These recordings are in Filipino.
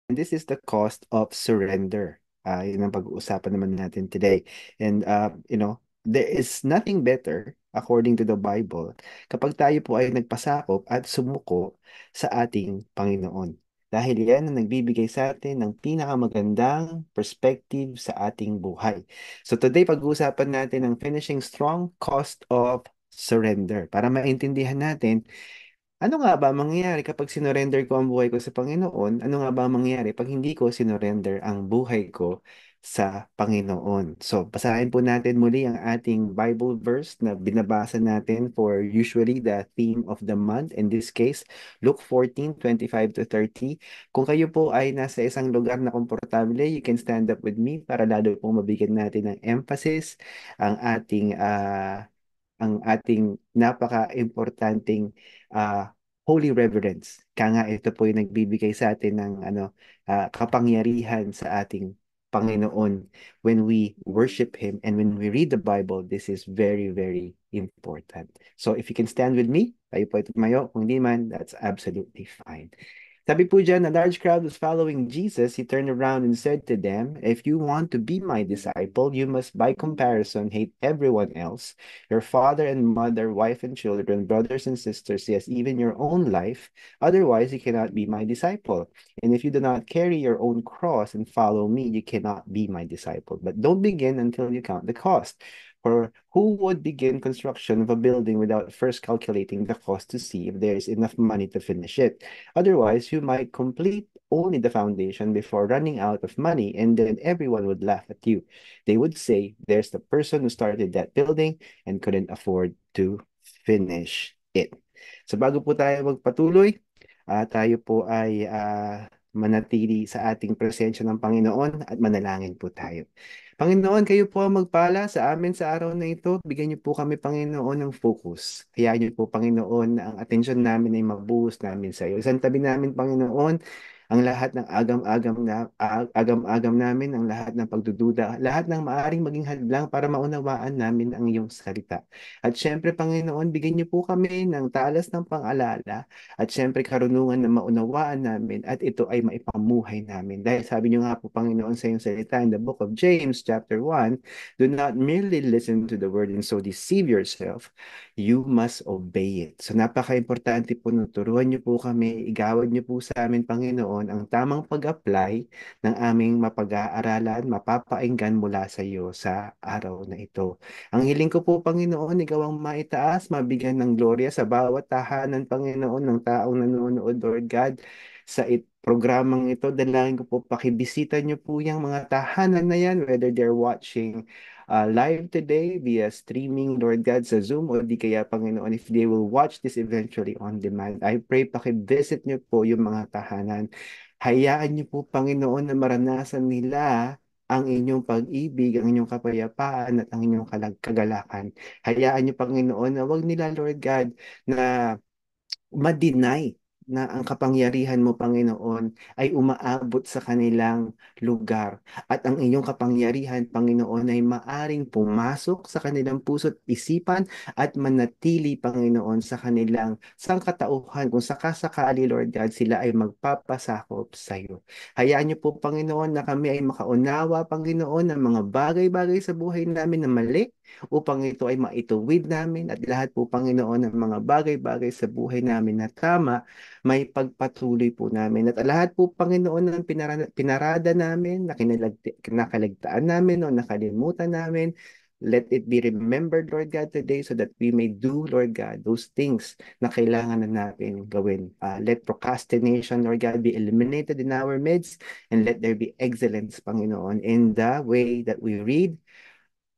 this is the cost of surrender. Yun ang pag-uusapan naman natin today. And, there is nothing better, according to the Bible, kapag tayo po ay nagpasakop at sumuko sa ating Panginoon. Dahil yan ang nagbibigay sa atin ng pinakamagandang perspective sa ating buhay. So today, pag-uusapan natin ang finishing strong cost of surrender para maintindihan natin ano nga ba ang mangyayari kapag sinorender ko ang buhay ko sa Panginoon? Ano nga ba ang mangyayari pag hindi ko sinorender ang buhay ko sa Panginoon? So, basahin po natin muli ang ating Bible verse na binabasa natin for usually the theme of the month. In this case, Luke 14:25 to 30. Kung kayo po ay nasa isang lugar na komportable, you can stand up with me para lalo pong mabigyan natin ng emphasis ang ating napaka-importanting holy reverence. Kaya nga ito po yung nagbibigay sa atin ng kapangyarihan sa ating Panginoon when we worship Him and when we read the Bible. This is very, very important. So if you can stand with me, tayo po ay tumayo. Kung di man, that's absolutely fine. Sabi po dyan, a large crowd was following Jesus. He turned around and said to them, if you want to be my disciple, you must by comparison hate everyone else, your father and mother, wife and children, brothers and sisters, yes, even your own life. Otherwise, you cannot be my disciple. And if you do not carry your own cross and follow me, you cannot be my disciple. But don't begin until you count the cost. For who would begin construction of a building without first calculating the cost to see if there is enough money to finish it? Otherwise, you might complete only the foundation before running out of money, and then everyone would laugh at you. They would say, there's the person who started that building and couldn't afford to finish it. So bago po tayo magpatuloy, tayo po ay manatili sa ating presensya ng Panginoon at manalangin po tayo. Panginoon, kayo po ang magpala sa amin sa araw na ito. Bigyan niyo po kami, Panginoon, ng focus. Hayaan niyo po, Panginoon, na ang atensyon namin ay mabuhos namin sa iyo. Isang tabi namin, Panginoon, ang lahat ng agam-agam namin, ang lahat ng pagdududa, lahat ng maaring maging hadlang para maunawaan namin ang iyong salita. At syempre, Panginoon, bigyan niyo po kami ng talas ng pang-alala at syempre karunungan na maunawaan namin at ito ay maipamuhay namin. Dahil sabi niyo nga po, Panginoon, sa iyong salita in the book of James, chapter 1, do not merely listen to the word and so deceive yourself. You must obey it. So napaka-importante po na turuan niyo po kami, igawad niyo po sa amin, Panginoon, ang tamang pag-apply ng aming mapag-aaralan, mapapainggan mula sa iyo sa araw na ito. Ang hiling ko po, Panginoon, ikaw ang maitaas, mabigyan ng gloria sa bawat tahanan, Panginoon, ng taong nanonood, Lord God, sa programang ito. Dalangin ko po, pakibisita niyo po yung mga tahanan na yan, whether they're watching live today via streaming, Lord God, sa Zoom, o di kaya, Panginoon, if they will watch this eventually on demand. I pray, pakivisit niyo po yung mga tahanan. Hayaan niyo po, Panginoon, na maranasan nila ang inyong pag-ibig, ang inyong kapayapaan at ang inyong kagalakan. Hayaan niyo, Panginoon, na wag nila, Lord God, na ma-deny na ang kapangyarihan mo, Panginoon, ay umaabot sa kanilang lugar. At ang iyong kapangyarihan, Panginoon, ay maaring pumasok sa kanilang puso't isipan at manatili, Panginoon, sa kanilang sangkatauhan kung sakasakali, Lord God, sila ay magpapasakop sa iyo. Hayaan niyo po, Panginoon, na kami ay makaunawa, Panginoon, ng mga bagay-bagay sa buhay namin na mali upang ito ay maituwid namin at lahat po, Panginoon, ng mga bagay-bagay sa buhay namin na tama, may pagpatuloy po namin. At lahat po, Panginoon, ng pinarada namin, na nakalagtaan namin o nakalimutan namin, let it be remembered, Lord God, today so that we may do, Lord God, those things na kailangan na natin gawin. Let procrastination, Lord God, be eliminated in our midst and let there be excellence, Panginoon, in the way that we read,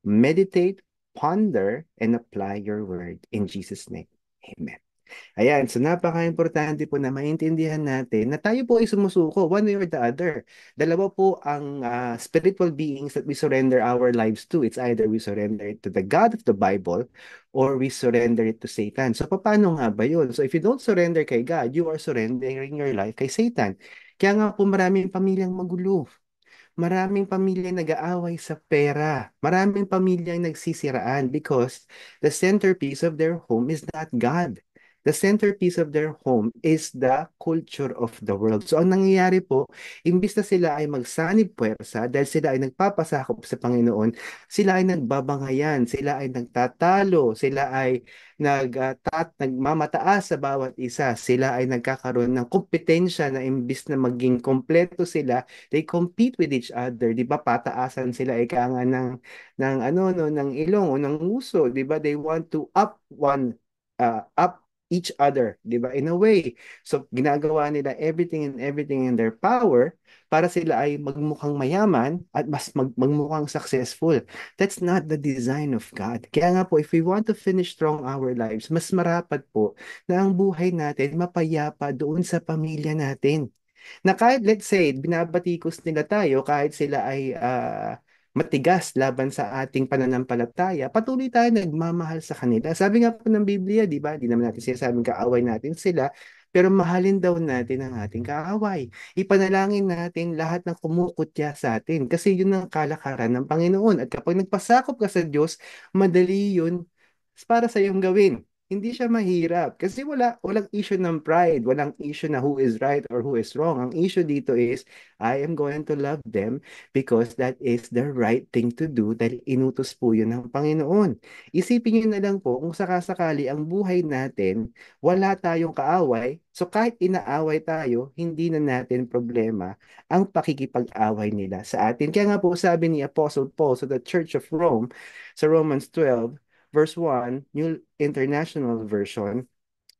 meditate, ponder, and apply your word. In Jesus' name, amen. Ayan, so napaka-importante po na maintindihan natin na tayo po ay sumusuko one way or the other. Dalawa po ang spiritual beings that we surrender our lives to. It's either we surrender it to the God of the Bible or we surrender it to Satan. So paano nga ba yun? So if you don't surrender kay God, you are surrendering your life kay Satan. Kaya nga po maraming pamilyang magulo. Maraming pamilya nag-aaway sa pera. Maraming pamilya nagsisiraan because the centerpiece of their home is not God. The centerpiece of their home is the culture of the world. So ang nangyayari po, imbis na sila ay magsanib puwersa dahil sila ay nagpapasakop sa Panginoon, sila ay nagbabangayan, sila ay nagtatalo, sila ay nagmamataas sa bawat isa, sila ay nagkakaroon ng kompetensya na imbis na maging kompleto sila, they compete with each other, 'di ba? Pataasan sila ika nga ng ano no ng ilong o ng uso, 'di ba? They want to up each other, 'di ba? In a way. So ginagawa nila everything in their power para sila ay magmukhang mayaman at mas magmukhang successful. That's not the design of God. Kaya nga po, if we want to finish strong our lives, mas marapat po na ang buhay natin mapayapa doon sa pamilya natin. Na kahit let's say, binabatikos nila tayo kahit sila ay matigas laban sa ating pananampalataya, patuloy tayo nagmamahal sa kanila. Sabi nga po ng Biblia, di ba? Di naman natin sinasabing kaaway natin sila, pero mahalin daw natin ang ating kaaway. Ipanalangin natin lahat ng kumukutya sa atin kasi yun ang kalakaran ng Panginoon. At kapag nagpasakop ka sa Diyos, madali yun para sa iyong gawin. Hindi siya mahirap kasi walang issue ng pride, walang issue na who is right or who is wrong. Ang issue dito is I am going to love them because that is the right thing to do dahil inutos po yun ng Panginoon. Isipin niyo na lang po kung sakasakali ang buhay natin, wala tayong kaaway, so kahit inaaway tayo, hindi na natin problema ang pakikipag-away nila sa atin. Kaya nga po sabi ni Apostle Paul sa the Church of Rome, sa Romans 12, verse 1, New International Version,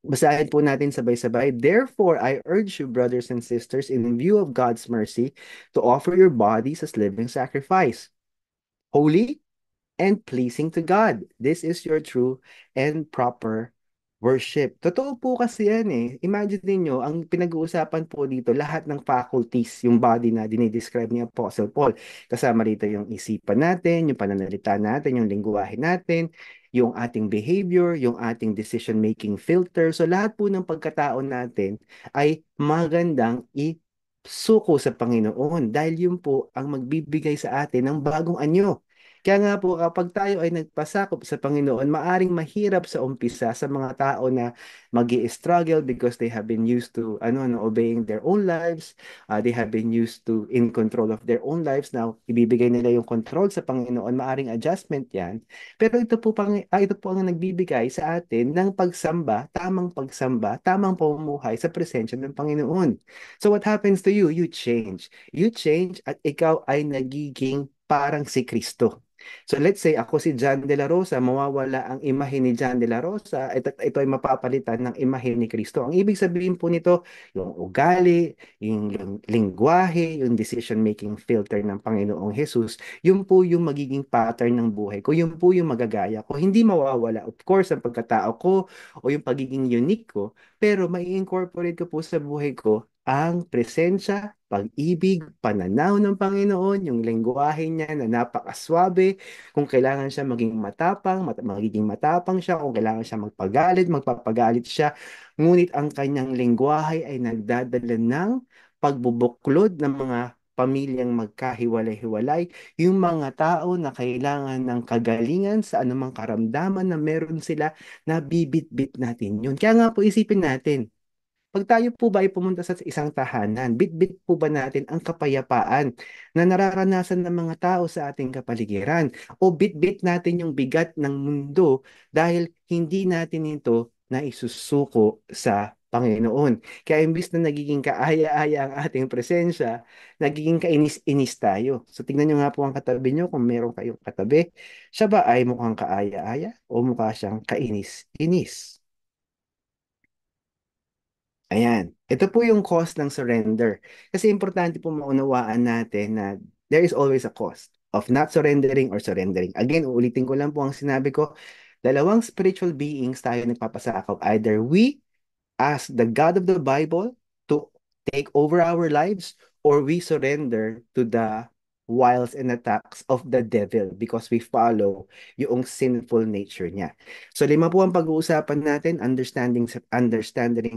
basahin po natin sabay-sabay. Therefore, I urge you, brothers and sisters, in view of God's mercy, to offer your bodies as living sacrifice, holy and pleasing to God. This is your true and proper worship. Totoo po kasi yan eh. Imagine niyo ang pinag-uusapan po dito, lahat ng faculties, yung body na dinidescribe ni Apostle Paul. Kasama rito yung isipan natin, yung pananalita natin, yung lingwahe natin, yung ating behavior, yung ating decision-making filter. So lahat po ng pagkatao natin ay magandang suko sa Panginoon dahil yun po ang magbibigay sa atin ng bagong anyo. Kaya nga po kapag tayo ay nagpasakop sa Panginoon, maaring mahirap sa umpisa sa mga tao na struggle because they have been used to obeying their own lives. They have been used to in control of their own lives. Now, ibibigay nila yung control sa Panginoon, maaring adjustment yan. Pero ito po ang nagbibigay sa atin ng pagsamba, tamang pamumuhay sa presensya ng Panginoon. So what happens to you? You change. You change at ikaw ay nagiging parang si Kristo. So let's say ako si John De La Rosa, mawawala ang imahe ni John De La Rosa, ito ay mapapalitan ng imahe ni Kristo. Ang ibig sabihin po nito, yung ugali, yung lingwahe, yung decision-making filter ng Panginoong Jesus, yun po yung magiging pattern ng buhay ko, yun po yung magagaya ko. Hindi mawawala, of course, ang pagkatao ko o yung pagiging unique ko, pero mai-incorporate ko po sa buhay ko ang presensya, pag-ibig, pananaw ng Panginoon, yung lengguwahe niya na napakaswabe, kung kailangan siya maging matapang, magiging matapang siya, kung kailangan siya magpagalit, magpapagalit siya. Ngunit ang kanyang lengguwahe ay nagdadala ng pagbubuklod ng mga pamilyang magkahiwalay-hiwalay, yung mga tao na kailangan ng kagalingan sa anumang karamdaman na meron sila, na bibit-bit natin yun. Kaya nga po isipin natin, pag tayo po ba ay pumunta sa isang tahanan, bit-bit po ba natin ang kapayapaan na nararanasan ng mga tao sa ating kapaligiran? O bit-bit natin yung bigat ng mundo dahil hindi natin ito na isusuko sa Panginoon. Kaya imbis na nagiging kaaya-aya ang ating presensya, nagiging kainis-inis tayo. So tingnan nyo nga po ang katabi nyo kung meron kayong katabi. Siya ba ay mukhang kaaya-aya o mukha siyang kainis-inis? Ayan. Ito po yung cost ng surrender. Kasi importante po maunawaan natin na there is always a cost of not surrendering or surrendering. Again, uulitin ko lang po ang sinabi ko. Dalawang spiritual beings tayo nagpapasakop. Either we ask the God of the Bible to take over our lives or we surrender to the wiles and attacks of the devil because we follow yung sinful nature niya. So lima po ang pag-uusapan natin, understanding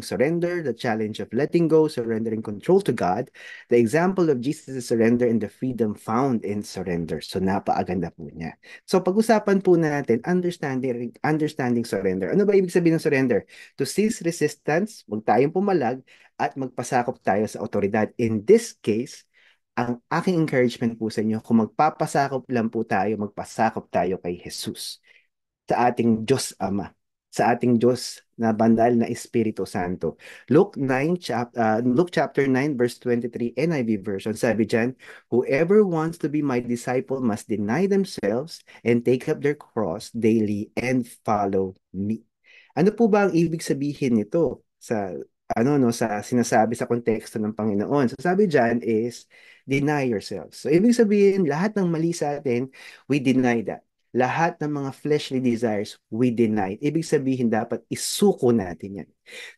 surrender, the challenge of letting go, surrendering control to God, the example of Jesus' surrender and the freedom found in surrender. So napaaganda po niya. So pag-usapan po natin, understanding surrender. Ano ba ibig sabihin ng surrender? To cease resistance, huwag tayong pumalag, at magpasakop tayo sa otoridad. In this case, ang aking encouragement po sa inyo, kung magpapasakop lang po tayo, magpasakop tayo kay Jesus, sa ating Diyos Ama, sa ating Diyos na banal na Espiritu Santo. Luke chapter 9 verse 23 NIV version, sabi diyan, whoever wants to be my disciple must deny themselves and take up their cross daily and follow me. Ano po ba ang ibig sabihin nito sa sa sinasabi sa konteksto ng Panginoon? So sabi diyan is deny yourself. So ibig sabihin lahat ng mali sa atin, we deny that. Lahat ng mga fleshly desires, we deny. Ibig sabihin dapat isuko natin yan.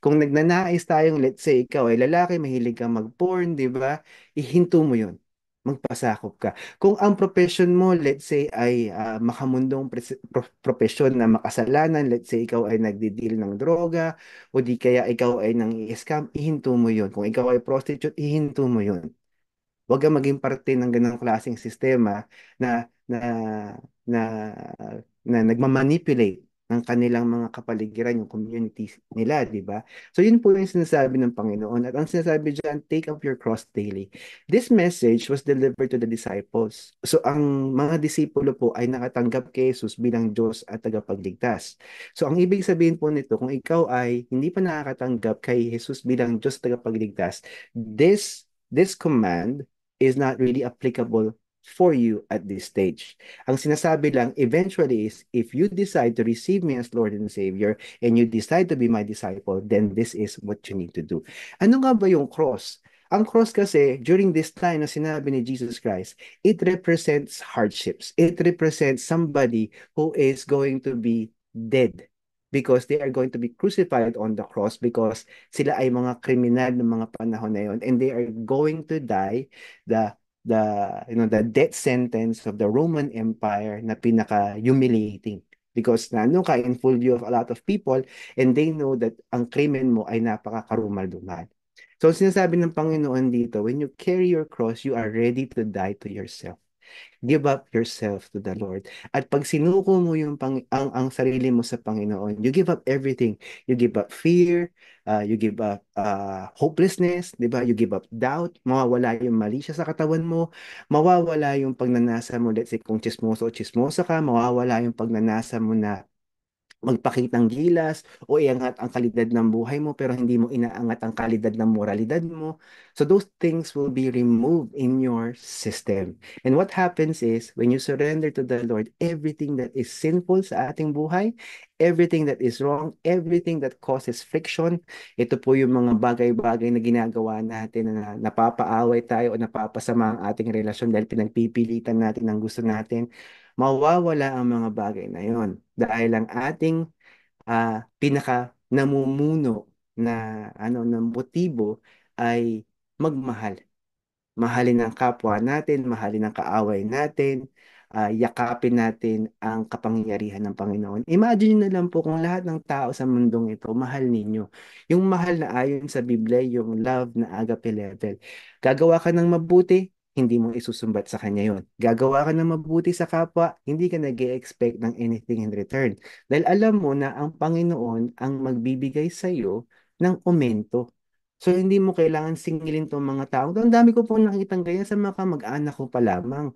Kung nagnanais tayong, let's say, ikaw ay lalaki, mahilig kang mag-porn, di ba? Ihinto mo yun. Magpasakop ka. Kung ang profession mo, let's say, ay makamundong profesyon na makasalanan, let's say, ikaw ay nagdi-deal ng droga, o di kaya ikaw ay nang i-scam, ihinto mo yun. Kung ikaw ay prostitute, ihinto mo yun. Huwag kang maging parte ng ganong klaseng sistema na na na na nagmamanipulate ng kanilang mga kapaligiran, yung community nila, di ba? So yun po yung sinasabi ng Panginoon. At ang sinasabi dyan, take up your cross daily. This message was delivered to the disciples. So ang mga disipulo po ay nakatanggap kay Jesus bilang Diyos at tagapagligtas. So ang ibig sabihin po nito, kung ikaw ay hindi pa nakakatanggap kay Jesus bilang Diyos at tagapagligtas, this command is not really applicable for you at this stage. Ang sinasabi lang eventually is if you decide to receive me as Lord and Savior and you decide to be my disciple, then this is what you need to do. Ano nga ba yung cross? Ang cross kasi, during this time na sinabi ni Jesus Christ, it represents hardships. It represents somebody who is going to be dead because they are going to be crucified on the cross because sila ay mga kriminal ng mga panahon na yon and they are going to die the the the death sentence of the Roman Empire na pinaka humiliating because nandun ka in full view of a lot of people and they know that ang krimen mo ay napakakarumal-dumal. So sinasabi ng Panginoon dito, when you carry your cross, you are ready to die to yourself. Give up yourself to the Lord. At pag sinuko mo ang sarili mo sa Panginoon, you give up everything. You give up fear, you give up hopelessness, di ba? You give up doubt, mawawala yung mali siya sa katawan mo, mawawala yung pagnanasa mo, let's say kung chismoso o chismosa ka, mawawala yung pagnanasa mo na magpakitang gilas o iangat ang kalidad ng buhay mo pero hindi mo inaangat ang kalidad ng moralidad mo. So those things will be removed in your system. And what happens is when you surrender to the Lord, everything that is sinful sa ating buhay, everything that is wrong, everything that causes friction, ito po yung mga bagay-bagay na ginagawa natin na napapaaway tayo o napapasama ang ating relasyon dahil pinagpipilitan natin ang gusto natin, mawawala ang mga bagay na yon dahil ang ating pinaka namumuno na ng motibo ay magmahal. Mahalin ang kapwa natin, mahalin ang kaaway natin, yakapin natin ang kapangyarihan ng Panginoon. Imagine nyo na lang po kung lahat ng tao sa mundong ito, mahal ninyo. Yung mahal na ayon sa Biblia, yung love na agape level. Gagawa ka ng mabuti, hindi mo isusumbat sa kanya yon. Gagawa ka ng mabuti sa kapwa, hindi ka nag expect ng anything in return. Dahil alam mo na ang Panginoon ang magbibigay sa iyo ng aumento. So, hindi mo kailangan singilin tong mga tao. Ang dami ko pong nakitang ganyan sa mga kamag-anak ko pa lamang.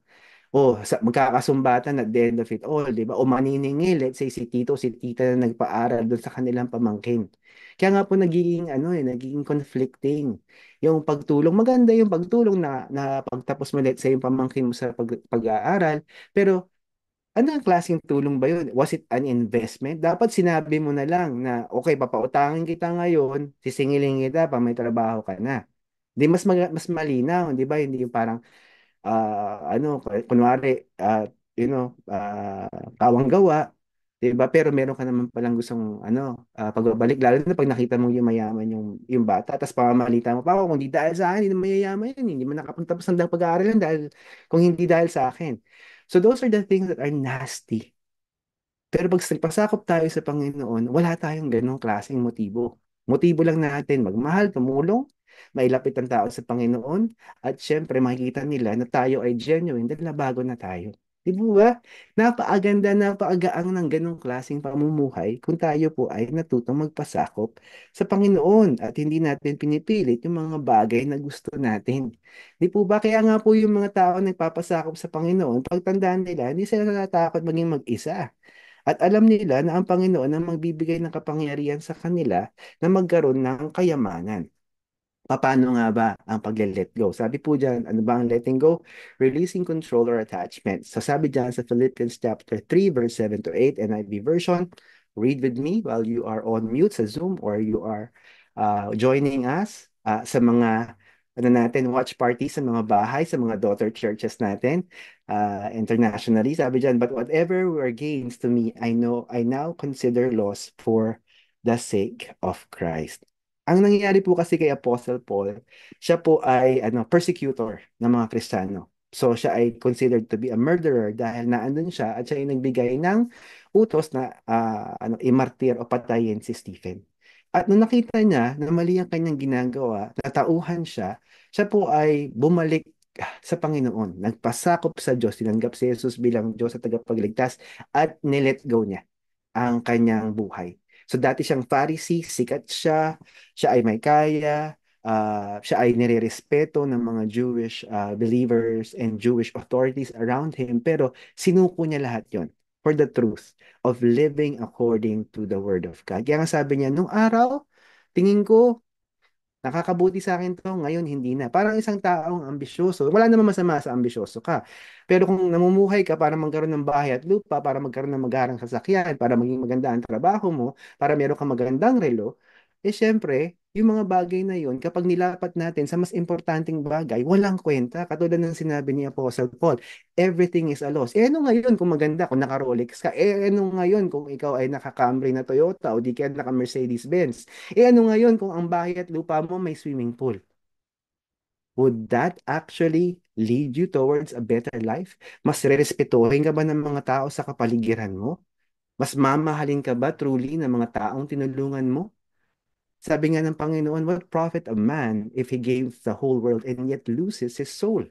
O, magkakasumbatan at the end of it all, di ba? O maniningil, let's say si tito, si tita na nagpaaral doon sa kanilang pamangkin. Kaya nga po nagiging, nagiging conflicting. Yung pagtulong, maganda yung pagtulong na pagtapos mo, let's say, yung pamangkin mo sa pag-aaral. Pero ano ang klaseng tulong ba yun? Was it an investment? Dapat sinabi mo na lang na, okay, papautangin kita ngayon, sisingilin kita pa may trabaho ka na. Di mas malinaw, di ba? Hindi yung parang, kunwari, kawang gawa, 'Di ba? Pero meron ka naman palang gustong pagbabalik lalo na pag nakita mo yung mayaman yung bata tapos pamamalita mo pa ako kung di dahil sa akin hindi na mayayaman yan, hindi man nakapunta pa sa pag-aaral yan dahil kung hindi dahil sa akin. So those are the things that are nasty. Pero pag nagpasakop tayo sa Panginoon, wala tayong ganong klaseng motibo. Motibo lang natin magmahal, tumulong, mailapit ang tao sa Panginoon, at syempre makikita nila na tayo ay genuine dahil nabago na tayo. Di ba? Napaaganda, napaagaang ng ganong klaseng pamumuhay kung tayo po ay natutong magpasakop sa Panginoon at hindi natin pinipilit yung mga bagay na gusto natin. Di po ba? Kaya nga po yung mga tao nagpapasakop sa Panginoon, pagtandaan nila, hindi sila natatakot maging mag-isa. At alam nila na ang Panginoon ang magbibigay ng kapangyarihan sa kanila na magkaroon ng kayamanan. Paano nga ba ang pagle-let go? Sabi po dyan, ano ba ang letting go? Releasing control or attachment. So sabi dyan sa Philippians chapter 3, verse 7 to 8, NIV version, read with me while you are on mute sa Zoom or you are joining us sa mga watch party sa mga bahay, sa mga daughter churches natin internationally. Sabi dyan, but whatever were gains to me, I now consider loss for the sake of Christ. Ang nangyayari po kasi kay Apostle Paul, siya po ay persecutor ng mga Kristiyano. So siya ay considered to be a murderer dahil naandun siya at siya ay nagbigay ng utos na imartir o patayin si Stephen. At nung nakita niya na mali ang kanyang ginagawa, natauhan siya, siya po ay bumalik sa Panginoon. Nagpasakop sa Diyos, tinanggap si Jesus bilang Diyos at tagapagligtas at nilet go niya ang kanyang buhay. So dati siyang Pharisee, sikat siya, siya ay may kaya, siya ay nirerespeto ng mga Jewish believers and Jewish authorities around him, pero sinuko niya lahat yon for the truth of living according to the Word of God. Kaya nga sabi niya, nung araw, tingin ko, nakakabuti sa akin to, ngayon hindi na. Parang isang taong ambisyoso. Wala namang masama sa ambisyoso ka. Pero kung namumuhay ka para magkaroon ng bahay at lupa, para magkaroon ng magarang sasakyan, para maging maganda ang trabaho mo, para meron kang magandang relo, syempre, yung mga bagay na yun, kapag nilapat natin sa mas importanteng bagay, walang kwenta. Katulad ng sinabi ni Apostle Paul, everything is a loss. Ano ngayon kung maganda, kung naka-Rolex ka? Ano ngayon kung ikaw ay naka-Camry na Toyota o di kaya naka-Mercedes-Benz? Ano ngayon kung ang bahay at lupa mo may swimming pool? Would that actually lead you towards a better life? Mas rerespetuhin ka ba ng mga tao sa kapaligiran mo? Mas mamahalin ka ba truly ng mga taong tinulungan mo? Sabi nga ng Panginoon, what profit a man if he gains the whole world and yet loses his soul?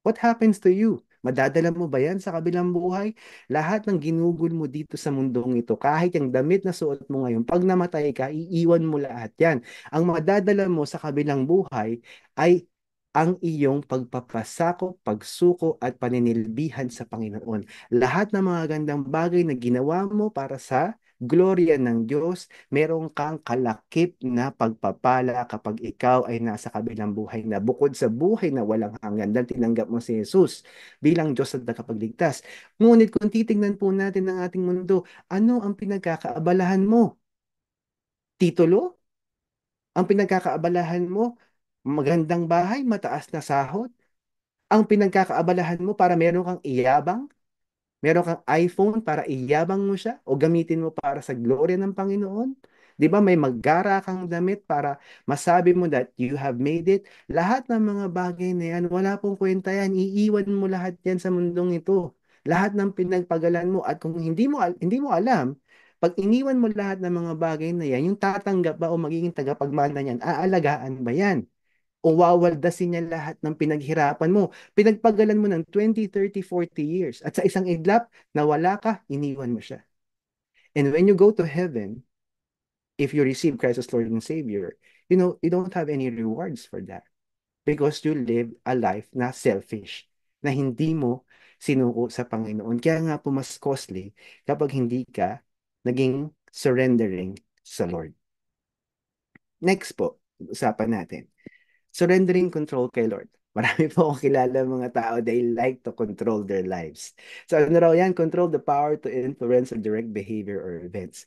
What happens to you? Madadala mo ba yan sa kabilang buhay? Lahat ng ginugol mo dito sa mundong ito, kahit yung damit na suot mo ngayon, pag namatay ka, iiwan mo lahat yan. Ang madadala mo sa kabilang buhay ay ang iyong pagpapasakop, pagsuko at paninilbihan sa Panginoon. Lahat ng mga gandang bagay na ginawa mo para sa gloria ng Diyos, meron kang kalakip na pagpapala kapag ikaw ay nasa kabilang buhay na bukod sa buhay na walang hanggan dahil tinanggap mo si Jesus bilang Diyos at tagapagligtas. Ngunit kung titingnan po natin ang ating mundo, ano ang pinagkakaabalahan mo? Titulo? Ang pinagkakaabalahan mo? Magandang bahay, mataas na sahod? Ang pinagkakaabalahan mo para meron kang iyabang? Meron kang iPhone para iyabang mo siya o gamitin mo para sa glory ng Panginoon? 'Di ba may maggara kang damit para masabi mo that you have made it? Lahat ng mga bagay na yan, wala pong kwenta yan. Iiwan mo lahat yan sa mundong ito. Lahat ng pinagpagalan mo at kung hindi mo alam, pag iniwan mo lahat ng mga bagay na yan, yung tatanggap ba o magiging tagapagmana niyan, aalagaan ba yan? O wawaldasin niya lahat ng pinaghirapan mo. Pinagpagalan mo ng 20, 30, 40 years. At sa isang iglap, nawala ka, iniwan mo siya. And when you go to heaven, if you receive Christ as Lord and Savior, you don't have any rewards for that. Because you live a life na selfish, na hindi mo sinuko sa Panginoon. Kaya nga po mas costly kapag hindi ka naging surrendering sa Lord. Next po, usapan natin. Surrendering control kay Lord. Marami po akong kilala mga tao, they like to control their lives. So ano raw yan? Control the power to influence or direct behavior or events.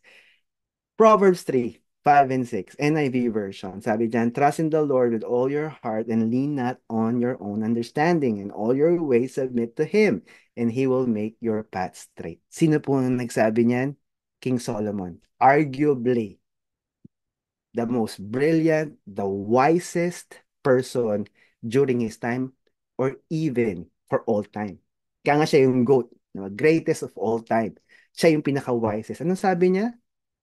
Proverbs 3, 5 and 6, NIV version. Sabi dyan, trust in the Lord with all your heart and lean not on your own understanding. In all your ways submit to Him and He will make your path straight. Sino po ang nagsabi niyan? King Solomon. Arguably the most brilliant, the wisest person during his time or even for all time. Kaya nga siya yung GOAT, no? Greatest of all time. Siya yung pinaka-wisest. Anong sabi niya?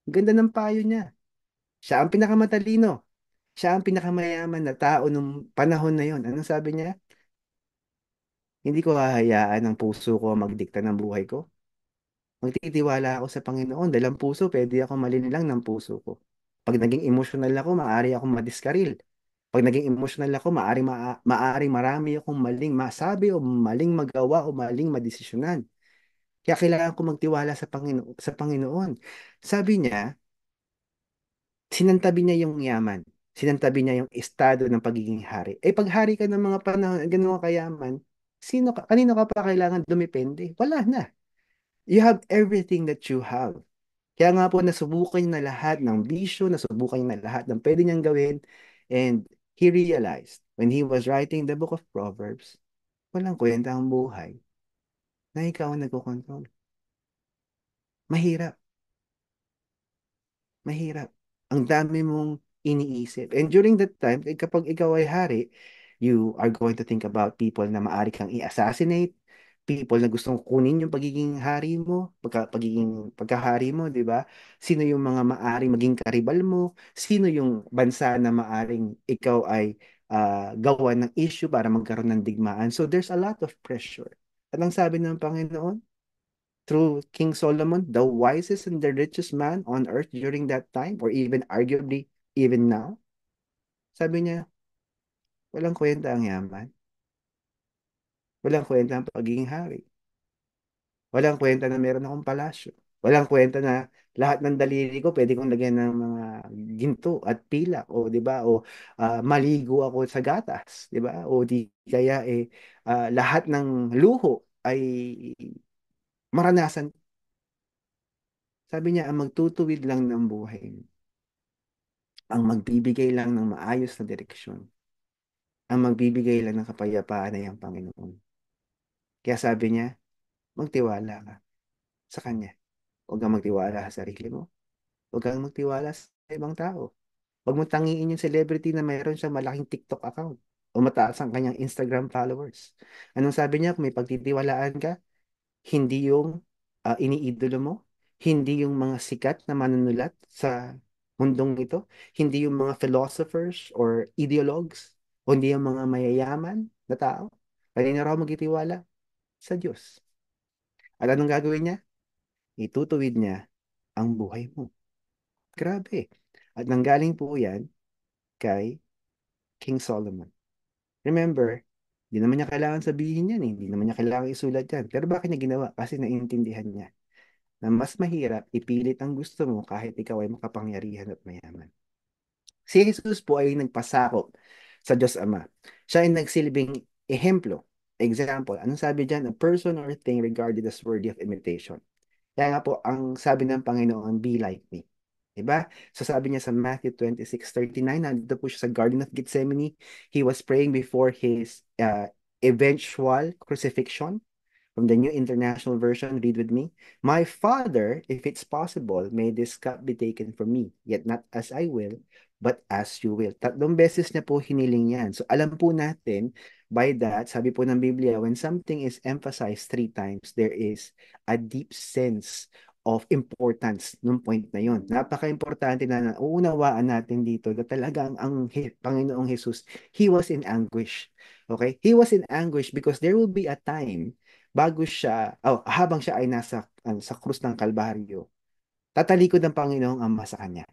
Ang ganda ng payo niya. Siya ang pinakamatalino. Siya ang pinakamayaman na tao nung panahon na yon. Anong sabi niya? Hindi ko hahayaan ang puso ko ang magdikta ng buhay ko. Magtitiwala ako sa Panginoon dahil ang puso, pwede ako malinilang ng puso ko. Pag naging emotional ako, maaari akong madiskaril. Pag naging emotional ako, maaring marami akong maling masabi o maling magawa o maling madesisyonan. Kaya kailangan ko magtiwala sa Panginoon. Sabi niya, sinantabi niya yung yaman. Sinantabi niya yung estado ng pagiging hari. Eh pag hari ka ng mga panahon, gano'n kayaman, kanino ka pa kailangan dumepende? Wala na. You have everything that you have. Kaya nga po nasubukan niya na lahat ng bisyo, nasubukan niya na lahat ng pwede niyang gawin. And he realized when he was writing the book of Proverbs, walang kwenta ang buhay na ikaw ang nagkocontrol. Mahirap, mahirap. Ang dami mong iniisip. And during that time, kapag ikaw ay hari, you are going to think about people na maaari kang i-assassinate, people na gustong kunin yung pagiging hari mo, pagkahari mo, di ba? Sino yung mga maaring maging karibal mo? Sino yung bansa na maaring ikaw ay gawa ng issue para magkaroon ng digmaan? So there's a lot of pressure. At ang sabi ng Panginoon, through King Solomon, the wisest and the richest man on earth during that time, or even arguably even now, sabi niya, walang kwenta ang yaman. Walang kwenta ang pagiging hari. Walang kwenta na meron akong palasyo. Walang kwenta na lahat ng daliri ko pwede kong lagyan ng mga ginto at pilak o 'di ba o maligo ako sa gatas, 'di ba? O di kaya lahat ng luho ay maranasan. Sabi niya ang magtutuwid lang ng buhay, ang magbibigay lang ng maayos na direksyon, ang magbibigay lang ng kapayapaan ay ang Panginoon. Kaya sabi niya, magtiwala ka sa Kanya. Huwag kang magtiwala sa sarili mo. Huwag kang magtiwala sa ibang tao. Huwag mong tangiin yung celebrity na mayroon siyang malaking TikTok account o mataas ang kanyang Instagram followers. Anong sabi niya? Kung may pagtitiwalaan ka, hindi yung iniidolo mo, hindi yung mga sikat na manunulat sa mundong ito, hindi yung mga philosophers or ideologues, o hindi yung mga mayayaman na tao. Kanina raw magtitiwala sa Diyos. At anong gagawin niya? Itutuwid niya ang buhay mo. Grabe. At nanggaling po yan kay King Solomon. Remember, hindi naman niya kailangan sabihin yan eh. Hindi naman niya kailangan isulat yan. Pero bakit niya ginawa? Kasi naiintindihan niya na mas mahirap ipilit ang gusto mo kahit ikaw ay makapangyarihan at mayaman. Si Jesus po ay nagpasakop sa Diyos Ama. Siya ay nagsilbing ehemplo. Example, anong sabi dyan? A person or thing regarded as worthy of imitation. Kaya nga po, ang sabi ng Panginoon, be like me. Diba? So sabi niya sa Matthew 26:39, nandito po siya sa Garden of Gethsemane. He was praying before his eventual crucifixion. From the New International Version, read with me. My Father, if it's possible, may this cup be taken from me, yet not as I will, but as you will. Tatlong beses niya po hiniling yan. So alam po natin, by that, sabi po ng Biblia, when something is emphasized three times, there is a deep sense of importance nung point na yon. Napaka-importante na nauunawaan natin dito na talagang Panginoong Jesus, He was in anguish. Okay? He was in anguish because there will be a time habang siya ay sa krus ng Kalbaryo, tatalikod ng Panginoong Ama sa kanya.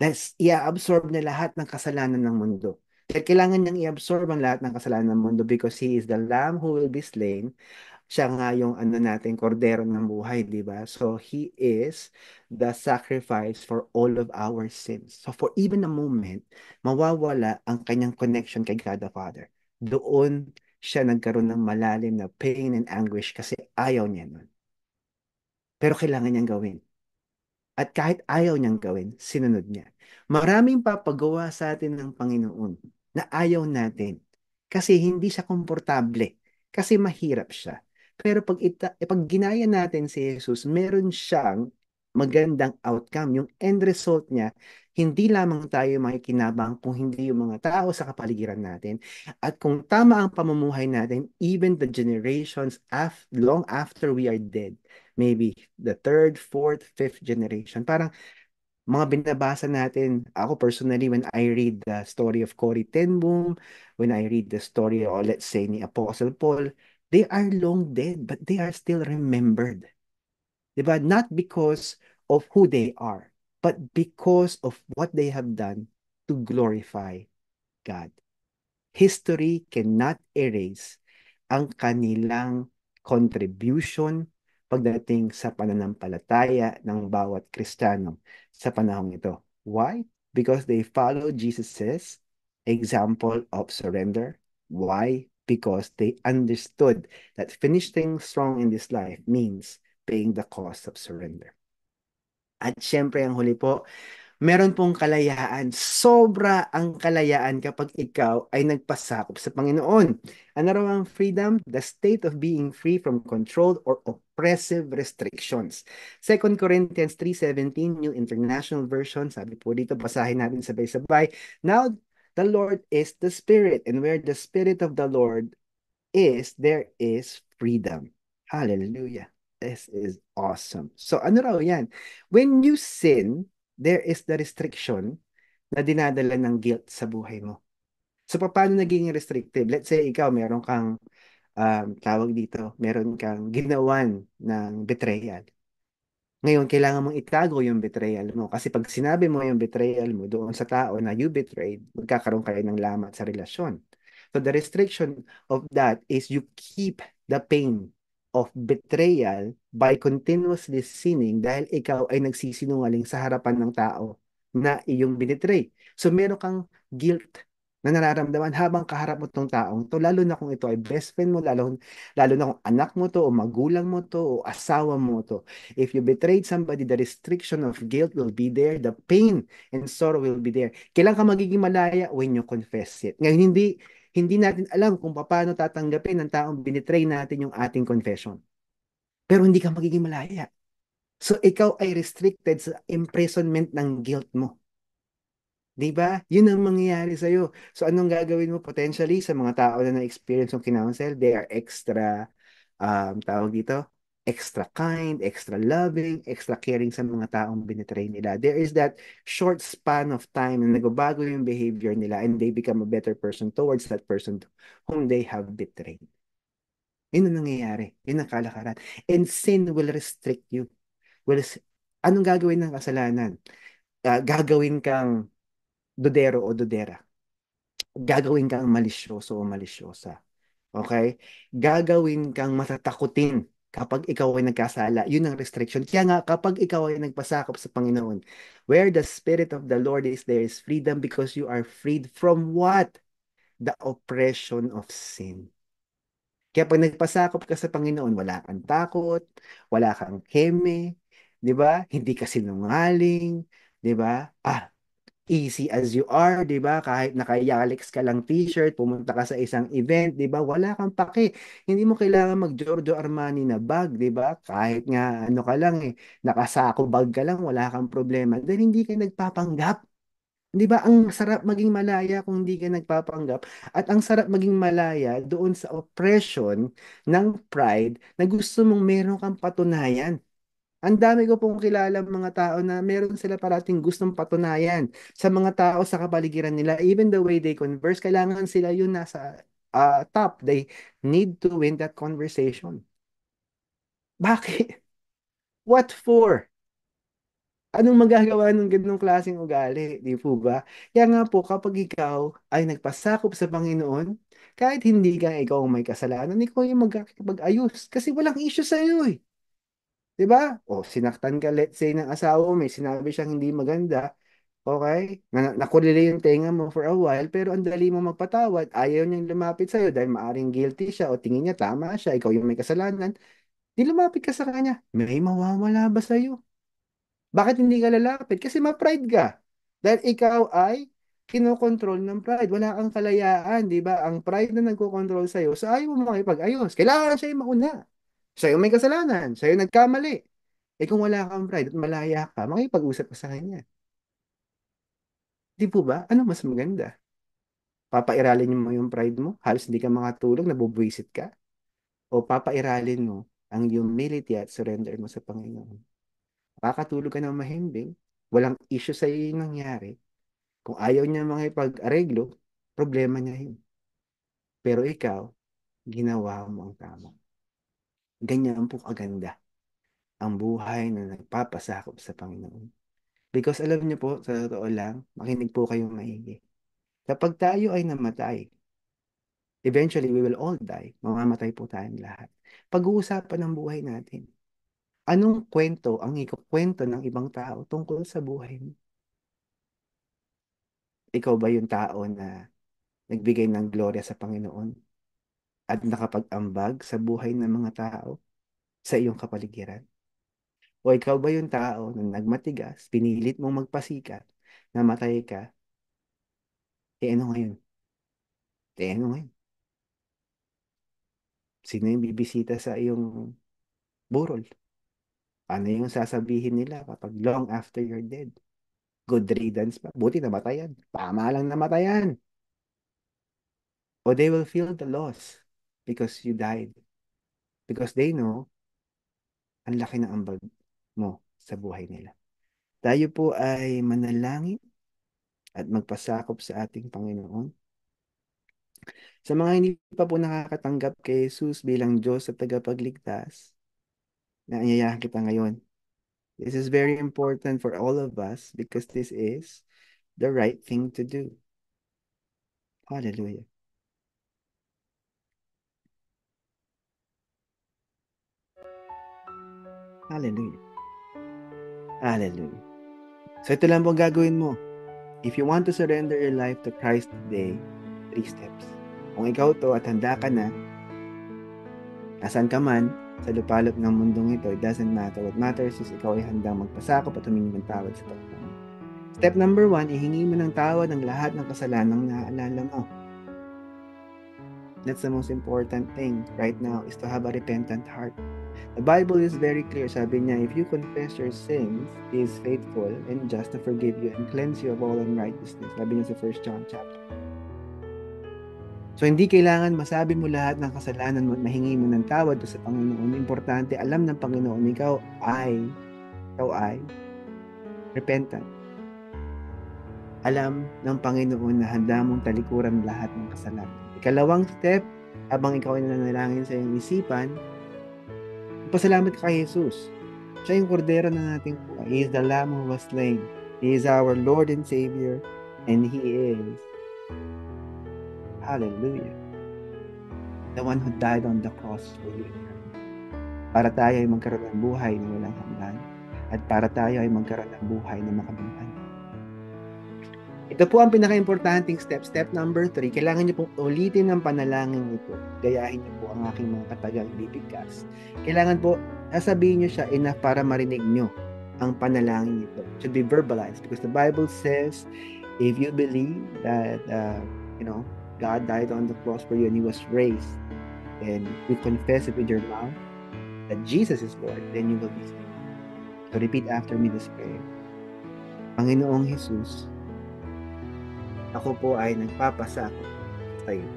Dahil i-absorb niya lahat ng kasalanan ng mundo. Kaya kailangan niyang i-absorb ang lahat ng kasalanan ng mundo because He is the Lamb who will be slain. Siya nga yung ano natin, kordero ng buhay, di ba? So, He is the sacrifice for all of our sins. So, for even a moment, mawawala ang kanyang connection kay God the Father. Doon siya nagkaroon ng malalim na pain and anguish kasi ayaw niya nun. Pero kailangan niyang gawin. At kahit ayaw niyang gawin, sinunod niya. Maraming papagawa sa atin ng Panginoon na ayaw natin kasi hindi siya komportable, kasi mahirap siya. Pero pag ginaya natin si Jesus, meron siyang magandang outcome. Yung end result niya, hindi lamang tayo makikinabang kung hindi yung mga tao sa kapaligiran natin. At kung tama ang pamumuhay natin, even the generations long after we are dead, maybe the third, fourth, fifth generation, parang mga binabasa natin, ako personally, when I read the story of Corrie ten Boom, when I read the story, or let's say, ni Apostle Paul, they are long dead, but they are still remembered. Diba? Not because of who they are, but because of what they have done to glorify God. History cannot erase ang kanilang contribution pagdating sa pananampalataya ng bawat Kristiyano sa panahong ito. Why? Because they follow Jesus's example of surrender. Why? Because they understood that finishing strong in this life means paying the cost of surrender. At syempre, ang huli po, meron pong kalayaan. Sobra ang kalayaan kapag ikaw ay nagpasakop sa Panginoon. Ano raw ang freedom? The state of being free from controlled or oppressive restrictions. 2 Corinthians 3:17, New International Version. Sabi po dito, basahin natin sabay-sabay. Now, the Lord is the Spirit, and where the Spirit of the Lord is, there is freedom. Hallelujah. This is awesome. So ano raw yan? When you sin, there is the restriction na dinadala ng guilt sa buhay mo. So paano naging restrictive? Let's say ikaw meron kang tawag dito, meron kang ginawan ng betrayal. Ngayon, kailangan mong itago yung betrayal mo. Kasi pag sinabi mo yung betrayal mo doon sa tao na you betrayed, magkakaroon kayo ng lamat sa relasyon. So the restriction of that is you keep the pain of betrayal by continuously sinning dahil ikaw ay nagsisinungaling sa harapan ng tao na iyong binitray. So meron kang guilt na nararamdaman habang kaharap mo tong taong to, lalo na kung ito ay best friend mo, lalo na kung anak mo to, o magulang mo to, o asawa mo to. If you betrayed somebody, the restriction of guilt will be there, the pain and sorrow will be there. Kailan ka magiging malaya? When you confess it. Ngayon, hindi natin alam kung paano tatanggapin ng taong binitray natin yung ating confession. Pero hindi ka magiging malaya. So, ikaw ay restricted sa imprisonment ng guilt mo. Di ba? Yun ang mangyayari sa'yo. So, anong gagawin mo potentially sa mga tao na na-experience yung kinounsel? They are extra, tawag dito, extra kind, extra loving, extra caring sa mga taong binitray nila. There is that short span of time na nagbabago yung behavior nila and they become a better person towards that person whom they have betrayed. Yun ang nangyayari. Yun ang kalakaran. And sin will restrict you. Will, anong gagawin ng kasalanan? Gagawin kang dodero o dodera. Gagawin kang malisyoso o malisyosa. Okay? Gagawin kang matatakutin kapag ikaw ay nagkasala. Yun ang restriction. Kaya nga, kapag ikaw ay nagpasakop sa Panginoon, where the Spirit of the Lord is, there is freedom because you are freed from what? The oppression of sin. Kaya pag nagpasakop ka sa Panginoon, wala kang takot, wala kang keme, di ba? Hindi ka sinungaling, di ba? Easy as you are, 'di ba? Kahit naka-Yalex ka lang t-shirt, pumunta ka sa isang event, 'di ba? Wala kang pake. Hindi mo kailangan mag-Giorgio Armani na bag, 'di ba? Kahit nga ano ka lang nakasako bag ka lang, wala kang problema. Dahil hindi ka nagpapanggap. 'Di ba? Ang sarap maging malaya kung hindi ka nagpapanggap at ang sarap maging malaya doon sa oppression ng pride na gusto mong meron kang patunayan. Ang dami ko pong kilala mga tao na meron sila parating gustong patunayan sa mga tao sa kapaligiran nila. Even the way they converse, kailangan sila yun nasa top. They need to win that conversation. Bakit? What for? Anong magagawa ng ganong klaseng ugali? Di po ba? Kaya nga po, kapag ikaw ay nagpasakop sa Panginoon, kahit hindi ka ikaw ang may kasalanan, ikaw yung magkakapag-ayos. Kasi walang issue sa iyo eh. 'Di ba? O sinaktan ka, let's say, ng asawa mo, may sinabi siyang hindi maganda, okay? Nakulili yung tenga mo for a while, pero ang dali mo magpatawad, ayaw niyang lumapit sa'yo dahil maaring guilty siya o tingin niya tama siya, ikaw yung may kasalanan, di lumapit ka sa kanya. May mawawala ba sa'yo? Bakit hindi ka lalapit? Kasi ma-pride ka. Dahil ikaw ay kinokontrol ng pride. Wala kang kalayaan, di ba? Ang pride na nagkocontrol sa'yo, so ayaw mo makipag-ayos. Kailangan siya yung mauna. Siya yung may kasalanan. Siya yung nagkamali. Eh kung wala kang pride at malaya ka, makipag-usap ka sa kanya. Di po ba? Ano mas maganda? Papairalin mo yung pride mo? Halos hindi ka makatulog, nabubwisit ka? O papairalin mo ang humility at surrender mo sa Panginoon? Makakatulog ka ng mahimbing, walang issue sa iyo yung nangyari. Kung ayaw niya makipag-areglo, problema niya yun. Pero ikaw, ginawa mo ang tama. Ganyan po kaganda ang buhay na nagpapasakop sa Panginoon. Because alam niyo po, sa totoo lang, makinig po kayong maigi. Kapag tayo ay namatay, eventually we will all die. Mamamatay po tayong lahat. Pag-uusapan ng buhay natin. Anong kwento ang ikukwento ng ibang tao tungkol sa buhay mo? Ikaw ba yung tao na nagbigay ng gloria sa Panginoon at nakapag-ambag sa buhay ng mga tao sa iyong kapaligiran? O ikaw ba yung tao na nagmatigas, pinilit mong magpasikat, namatay ka, ano ngayon? Ano ngayon? Sino yung bibisita sa iyong burol? Ano yung sasabihin nila kapag long after you're dead? Good riddance pa. Buti namatayan. Tama lang namatayan. O they will feel the loss because you died. Because they know ang laki ng ambag mo sa buhay nila. Tayo po ay manalangin at magpasakop sa ating Panginoon. Sa mga hindi pa po nakakatanggap kay Jesus bilang Diyos at tagapagligtas, naanyayahan kita ngayon. This is very important for all of us because this is the right thing to do. Hallelujah. Hallelujah. Hallelujah. So ito lang po ang gagawin mo. If you want to surrender your life to Christ today, 3 steps. Kung ikaw to at handa ka na, nasaan ka man, sa lupalop ng mundong ito, it doesn't matter. What matters is ikaw ay handang magpasakop at humingi ng tawad sa Panginoon. Step number 1, ihingi mo ng tawad ng lahat ng kasalanang naaalala mo. That's the most important thing right now is to have a repentant heart. The Bible is very clear. Sabi niya, if you confess your sins, He is faithful and just to forgive you and cleanse you of all unrighteousness. Sabi niya sa 1 John chapter. So, hindi kailangan masabi mo lahat ng kasalanan mo at mahingi mo ng tawad sa Panginoon. Importante, alam ng Panginoon, ikaw ay repentant. Alam ng Panginoon na handa mong talikuran lahat ng kasalanan. Ikalawang step, habang ikaw ay nanalangin sa iyong isipan, pasalamat ka kay Jesus. Siya yung kordero na nating buhay. He is the Lamb who was slain. He is our Lord and Savior. And He is, hallelujah, the one who died on the cross for you. Para tayo ay magkaroon ng buhay na walang hanggan. At para tayo ay magkaroon ng buhay na makamanghan. Ito po ang pinaka-importanting step. Step number 3, kailangan niyo pong ulitin ang panalangin ito. Gayahin niyo po ang aking mga katagang bibigkas. Kailangan po, sasabihin niyo siya enough para marinig niyo ang panalangin ito. It should be verbalized because the Bible says, if you believe that, God died on the cross for you and He was raised, and you confess it with your mouth, that Jesus is Lord, then you will be saved. So repeat after me this prayer. Panginoong Jesus, ako po ay nagpapasakop sa iyo.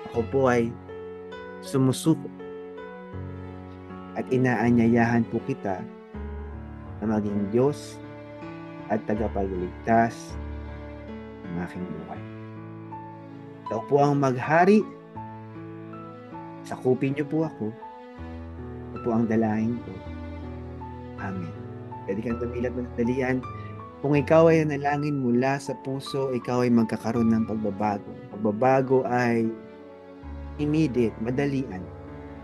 Ako po ay sumusuko at inaanyayahan po kita na maging Diyos at tagapagligtas ng aking buhay. Ikaw po ang maghari. Sakupin niyo po ako. Ito po ang dalangin ko. Amen. Pwede kang tumilat ng dalian. Kung ikaw ay nalangin mula sa puso, ikaw ay magkakaroon ng pagbabago. Pagbabago ay immediate, madalian.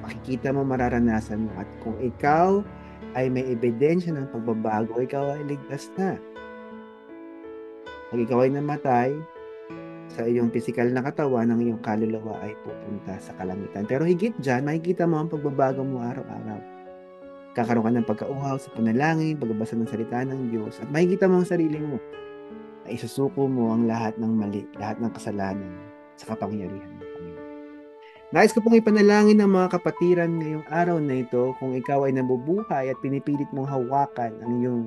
Makikita mo, mararanasan mo. At kung ikaw ay may ebidensya ng pagbabago, ikaw ay ligtas na. Pag ikaw ay namatay, sa iyong pisikal na katawan, ang iyong kaluluwa ay pupunta sa kalangitan. Pero higit dyan, makikita mo ang pagbabago mo araw-araw. Kakaroon ka ng pagkauhaw sa panalangin, pagbabasa ng salita ng Diyos, at makikita mo ang sarili mo na isusuko mo ang lahat ng mali, lahat ng kasalanan sa kapangyarihan ng Panginoon. Nais ko pong ipanalangin ng mga kapatiran ngayong araw na ito kung ikaw ay nabubuhay at pinipilit mong hawakan ang iyong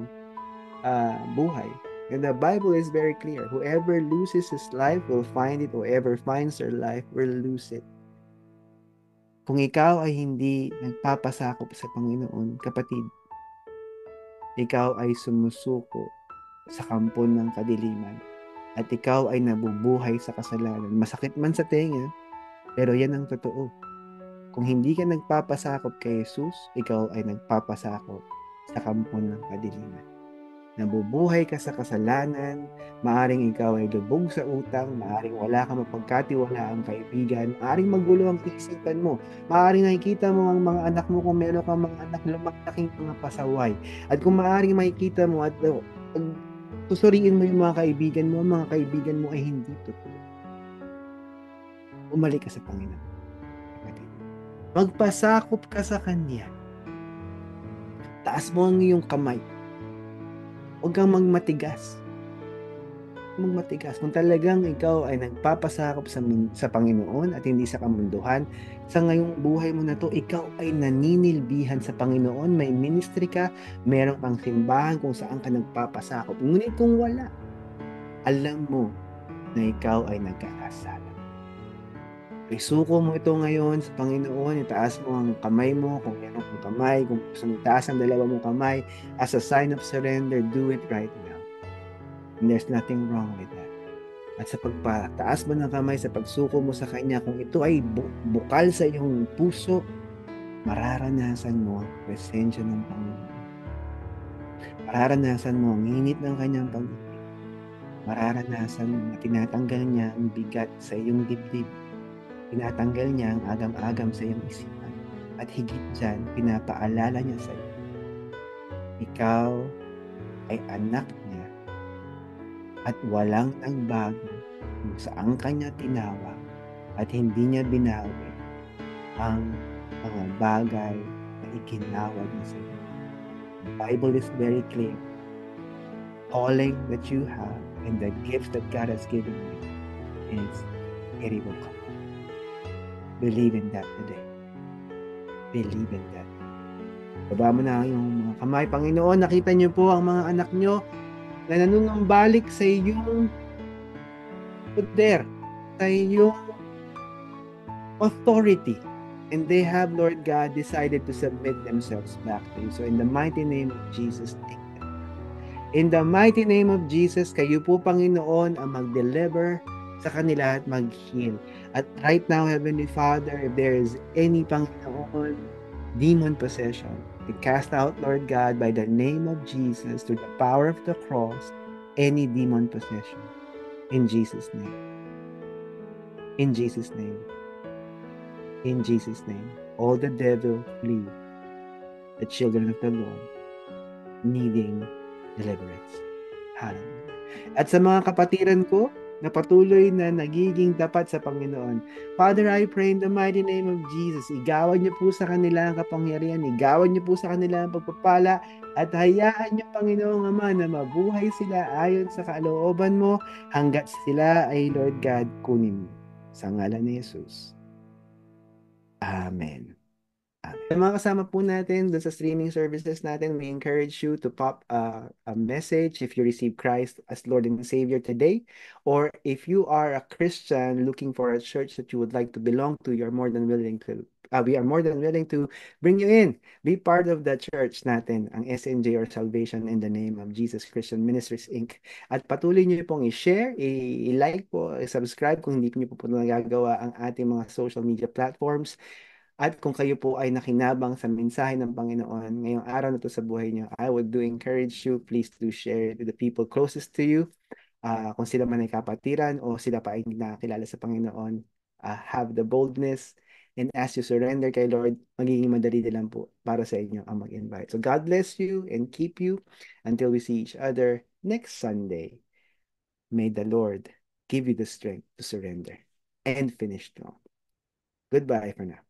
buhay. And the Bible is very clear. Whoever loses his life will find it. Whoever finds their life will lose it. Kung ikaw ay hindi nagpapasakop sa Panginoon, kapatid, ikaw ay sumusuko sa kampo ng kadiliman at ikaw ay nabubuhay sa kasalanan. Masakit man sa tenga, pero yan ang totoo. Kung hindi ka nagpapasakop kay Jesus, ikaw ay nagpapasakop sa kampo ng kadiliman. Nabubuhay ka sa kasalanan, maaring ikaw ay lubog sa utang, maaring wala kang mapagkatiwalaang kaibigan, maaring magulo ang isipan mo, maaring nakikita mo ang mga anak mo kung meron kang mga anak lumalaking mga pasaway. At kung maaring makikita mo at pag susuriin mo yung mga kaibigan mo ay hindi totoo. Umalik ka sa Panginoon. Kapatid. Magpasakop ka sa Kanya. Taas mo ang iyong kamay. Huwag kang magmatigas. Magmatigas. Kung talagang ikaw ay nagpapasakop sa Panginoon at hindi sa kamunduhan, sa ngayong buhay mo na to, ikaw ay naninilbihan sa Panginoon, may ministry ka, meron kang simbahan kung saan ka nagpapasakop. Ngunit kung wala, alam mo na ikaw ay nagkakasala. Isuko mo ito ngayon sa Panginoon, itaas mo ang kamay mo, kung meron kang kamay, kung gusto mo itaas ang dalawa mong kamay, as a sign of surrender, do it right now. And there's nothing wrong with that. At sa pagpataas mo ng kamay, sa pagsuko mo sa Kanya, kung ito ay bukal sa iyong puso, mararanasan mo ang presensya ng Panginoon. Mararanasan mo ang init ng Kanyang pag-ibig. Mararanasan mo na tinatanggal niya ang bigat sa iyong dibdib. Tinatanggal niya ang agam-agam sa iyong isipan. At higit dyan, pinapaalala niya sa iyo. Ikaw ay anak niya at walang nagbago kung saan kanya tinawag at hindi niya binawi ang mga bagay na ikinawag niya sa iyo. The Bible is very clear. Calling that you have and the gifts that God has given you is irrevocable. Believe in that today. Believe in that. Baba mo na yung mga kamay. Panginoon, nakita niyo po ang mga anak niyo na nanunumbalik sa iyong poder, sa iyong authority. And they have, Lord God, decided to submit themselves back to you. So in the mighty name of Jesus, take them. In the mighty name of Jesus, kayo po, Panginoon, ang mag-deliver sa kanila at mag-heal. At right now, Heavenly Father, if there is any, Panginoon, demon possession, we cast out, Lord God, by the name of Jesus, through the power of the cross, any demon possession. In Jesus' name. In Jesus' name. In Jesus' name. All the devil flee. The children of the Lord needing deliverance. Hallelujah. At sa mga kapatiran ko, na patuloy na nagiging tapat sa Panginoon. Father, I pray in the mighty name of Jesus, igawan niyo po sa kanila ang kapangyarihan, igawan niyo po sa kanila ang pagpapala, at hayaan niyo, Panginoong Ama, na mabuhay sila ayon sa kalooban mo, hanggat sila ay, Lord God, kunin mo. Sa ngalan ni Jesus. Amen. Sa mga kasama po natin dun sa streaming services natin, we encourage you to pop a message if you receive Christ as Lord and Savior today. Or if you are a Christian looking for a church that you would like to belong to, you're more than willing to, we are more than willing to bring you in. Be part of the church natin, ang SNJ or Salvation in the Name of Jesus Christian Ministries Inc. At patuloy niyo pong i-share, i-like po, i-subscribe kung hindi niyo po nagagawa ang ating mga social media platforms. At kung kayo po ay nakinabang sa mensahe ng Panginoon ngayong araw na to sa buhay niyo, I would do encourage you, please do share it with the people closest to you. Kung sila man ay kapatiran o sila pa ay nakakilala sa Panginoon, have the boldness, and as you surrender kay Lord, magiging madali din lang po para sa inyo ang mag-invite. So God bless you and keep you until we see each other next Sunday. May the Lord give you the strength to surrender and finish strong. Goodbye for now.